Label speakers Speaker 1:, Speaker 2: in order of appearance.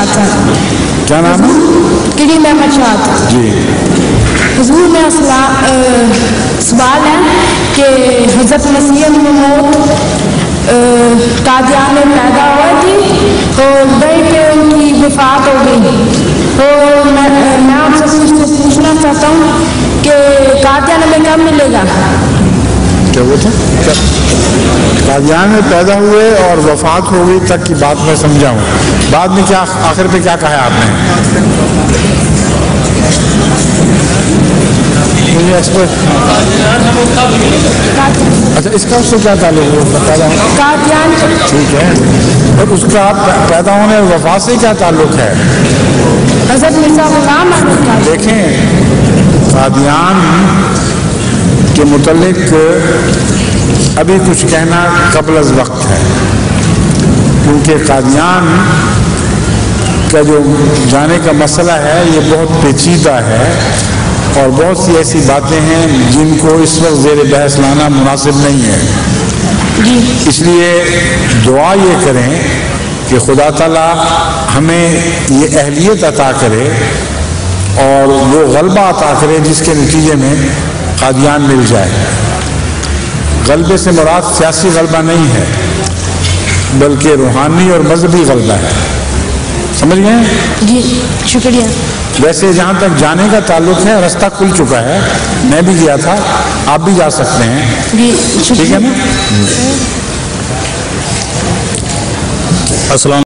Speaker 1: شاد صاحب.
Speaker 2: کیا نام ہے؟
Speaker 1: کریم احمد شاد.
Speaker 2: جی.
Speaker 1: حضور میں سوال ہے کہ حضرت مسیح موعود قادیان میں پیدا ہوئے تھی اور وہیں پہ ان کی وفات ہو گئی. تو میں آپ سے پوچھنا چاہتا ہوں کہ قادیان میں کب ملے گا؟
Speaker 2: کیا وہ تھا؟ قادیان میں پیدا ہوئے اور وفات ہو گئی تک کی بات میں سمجھا ہوں. بعد میں کیا آخر پہ کیا کہا ہے آپ نے؟ اچھا اس کا اس سے کیا تعلق ہے؟ پیدا
Speaker 1: قادیان.
Speaker 2: ٹھیک ہے. اور اس کا پیدا ہونے اور وفات سے کیا تعلق ہے؟
Speaker 1: حضرت مرزا غلام احمد کا.
Speaker 2: دیکھیں قادیان کے متعلق ابھی کچھ کہنا قبل از وقت ہے، کیونکہ قادیان کا جو جانے کا مسئلہ ہے یہ بہت پیچیدہ ہے اور بہت سی ایسی باتیں ہیں جن کو اس وقت زیر بحث لانا مناسب نہیں ہے. اس لیے دعا یہ کریں کہ خدا تعالیٰ ہمیں یہ اہلیت عطا کرے اور وہ غلبہ عطا کرے جس کے نتیجے میں قادیان مل جائے. غلبے سے مراد سیاسی غلبہ نہیں ہے بلکہ روحانی اور مذہبی غلبہ ہے. سمجھ گئے؟
Speaker 1: جی شکریہ.
Speaker 2: ویسے جہاں تک جانے کا تعلق ہے رستہ کھل چکا ہے، میں بھی گیا تھا، آپ بھی جا سکتے ہیں.
Speaker 1: جی
Speaker 2: ٹھیک ہے نا؟
Speaker 3: السلام